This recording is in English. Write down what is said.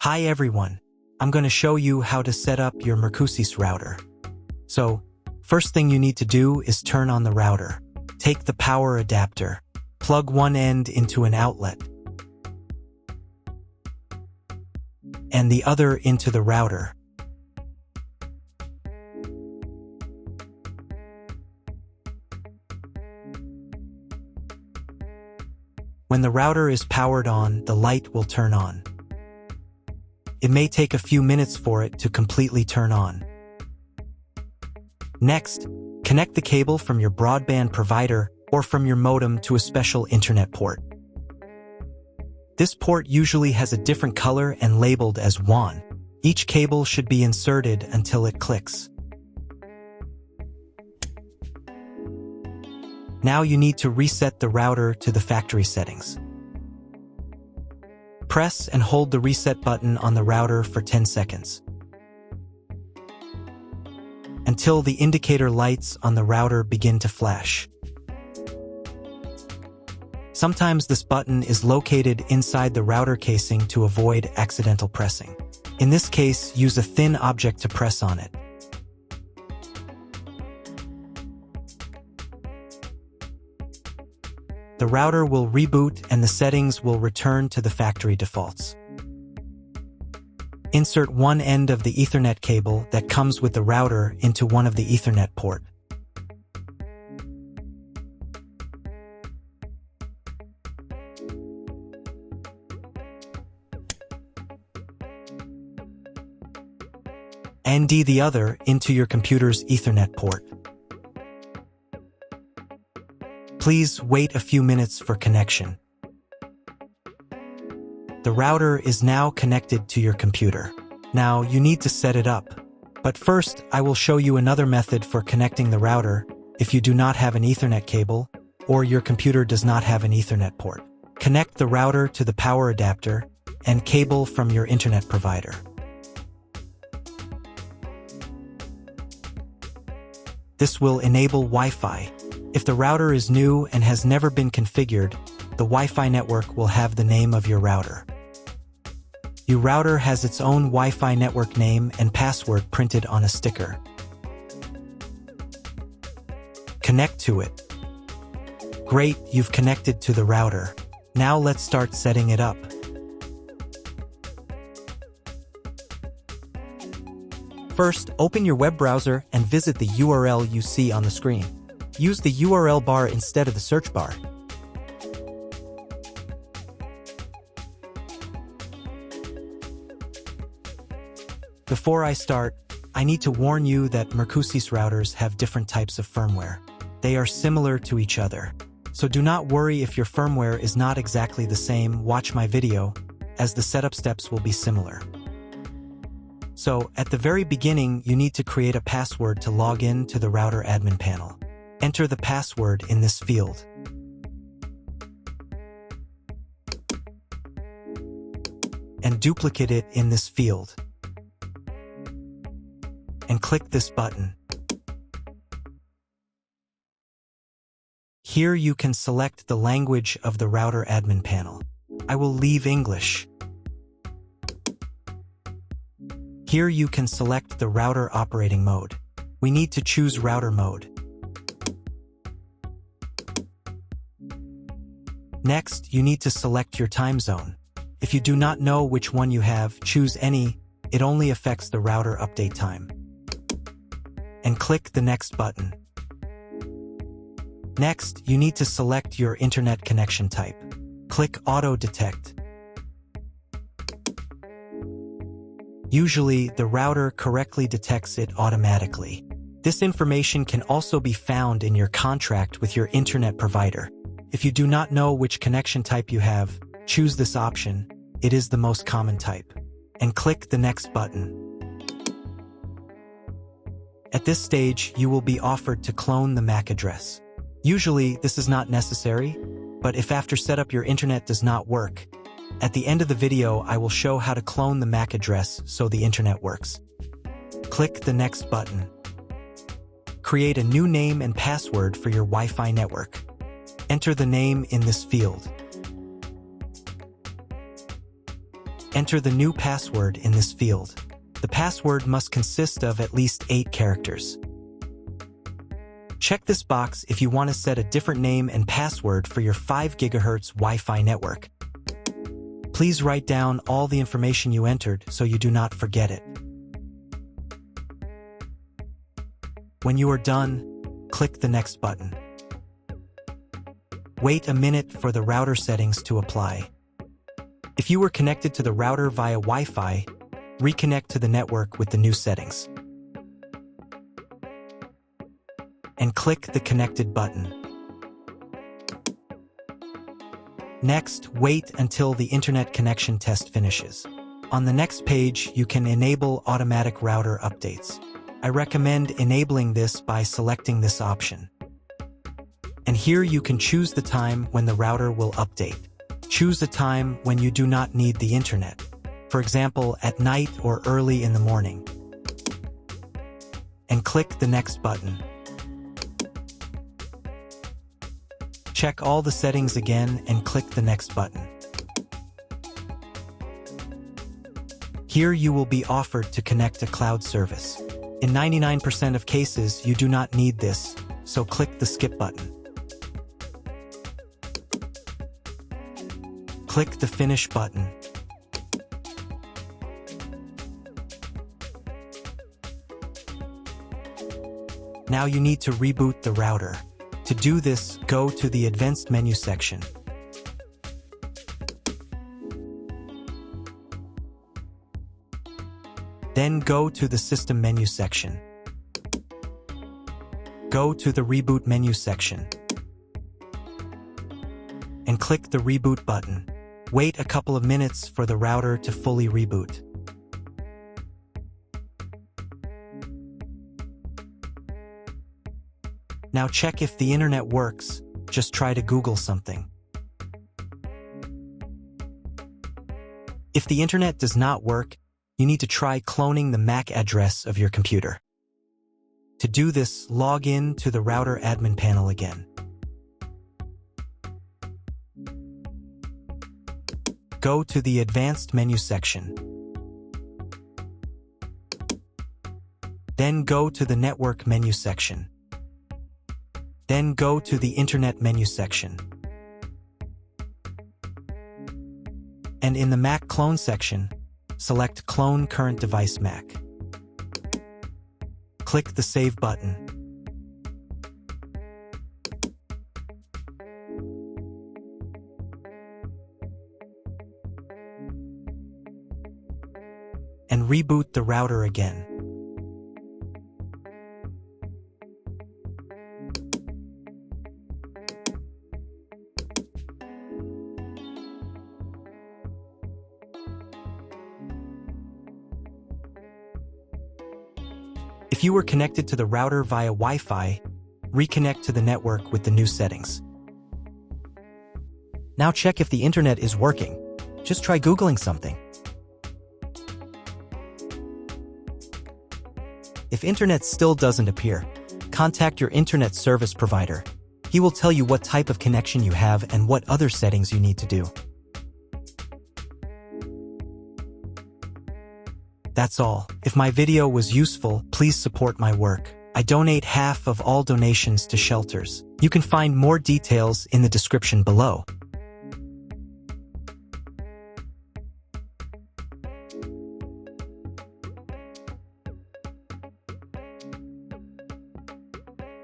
Hi everyone, I'm going to show you how to set up your Mercusys router. So, first thing you need to do is turn on the router. Take the power adapter, plug one end into an outlet, and the other into the router. When the router is powered on, the light will turn on. It may take a few minutes for it to completely turn on. Next, connect the cable from your broadband provider or from your modem to a special internet port. This port usually has a different color and labeled as WAN. Each cable should be inserted until it clicks. Now you need to reset the router to the factory settings. Press and hold the reset button on the router for 10 seconds. Until the indicator lights on the router begin to flash. Sometimes this button is located inside the router casing to avoid accidental pressing. In this case, use a thin object to press on it. The router will reboot and the settings will return to the factory defaults. Insert one end of the Ethernet cable that comes with the router into one of the Ethernet port. And the other into your computer's Ethernet port. Please wait a few minutes for connection. The router is now connected to your computer. Now you need to set it up. But first, I will show you another method for connecting the router if you do not have an Ethernet cable or your computer does not have an Ethernet port. Connect the router to the power adapter and cable from your internet provider. This will enable Wi-Fi. If the router is new and has never been configured, the Wi-Fi network will have the name of your router. Your router has its own Wi-Fi network name and password printed on a sticker. Connect to it. Great, you've connected to the router. Now let's start setting it up. First, open your web browser and visit the URL you see on the screen. Use the URL bar instead of the search bar. Before I start, I need to warn you that Mercusys routers have different types of firmware. They are similar to each other. So do not worry if your firmware is not exactly the same. Watch my video, as the setup steps will be similar. So, at the very beginning, you need to create a password to log in to the router admin panel. Enter the password in this field. And duplicate it in this field. And click this button. Here you can select the language of the router admin panel. I will leave English. Here you can select the router operating mode. We need to choose router mode. Next, you need to select your time zone. If you do not know which one you have, choose any. It only affects the router update time. And click the next button. Next, you need to select your internet connection type. Click Auto Detect. Usually, the router correctly detects it automatically. This information can also be found in your contract with your internet provider. If you do not know which connection type you have, choose this option. It is the most common type. And click the next button. At this stage, you will be offered to clone the MAC address. Usually, this is not necessary, but if after setup your internet does not work, at the end of the video, I will show how to clone the MAC address so the internet works. Click the next button. Create a new name and password for your Wi-Fi network. Enter the name in this field. Enter the new password in this field. The password must consist of at least 8 characters. Check this box if you want to set a different name and password for your 5 GHz Wi-Fi network. Please write down all the information you entered so you do not forget it. When you are done, click the Next button. Wait a minute for the router settings to apply. If you were connected to the router via Wi-Fi, reconnect to the network with the new settings. And click the Connected button. Next, wait until the internet connection test finishes. On the next page, you can enable automatic router updates. I recommend enabling this by selecting this option. And here you can choose the time when the router will update. Choose a time when you do not need the internet. For example, at night or early in the morning. And click the Next button. Check all the settings again and click the Next button. Here you will be offered to connect a cloud service. In 99% of cases, you do not need this, so click the Skip button. Click the Finish button. Now you need to reboot the router. To do this, go to the Advanced menu section. Then go to the System menu section. Go to the Reboot menu section. And click the Reboot button. Wait a couple of minutes for the router to fully reboot. Now check if the internet works. Just try to Google something. If the internet does not work, you need to try cloning the MAC address of your computer. To do this, log in to the router admin panel again. Go to the Advanced menu section. Then go to the Network menu section. Then go to the Internet menu section. And in the Mac Clone section, select Clone Current Device Mac. Click the Save button. And reboot the router again. If you were connected to the router via Wi-Fi, reconnect to the network with the new settings. Now check if the internet is working. Just try Googling something. If internet still doesn't appear, contact your internet service provider. He will tell you what type of connection you have and what other settings you need to do. That's all. If my video was useful, please support my work. I donate half of all donations to shelters. You can find more details in the description below.